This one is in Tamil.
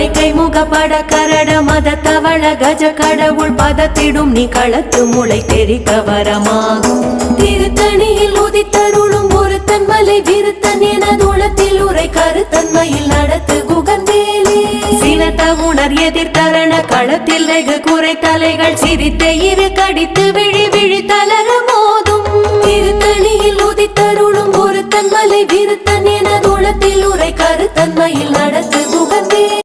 யானை கைமுகப்பட கரட மத தவள கஜ கடவுள் பதத்திடும் நீ களத்து முளை தெரிக்க வரமாகும். திருத்தணியில் உதித்தருளும் ஒருத்தன் மலை விருத்தன் என தூளத்தில் உரை கருத்தன்மையில் நடத்து குகந்தேலே. சினத்த உணர் எதிர்த்தரண களத்தில் வெகு குறை தலைகள் சிரித்த இரு கடித்து விழி விழி தளர மோதும். திருத்தணியில் உதித்தருளும் ஒருத்தன் மலை விருத்தன் என தூளத்தில் உரை கருத்தன்மையில் நடத்து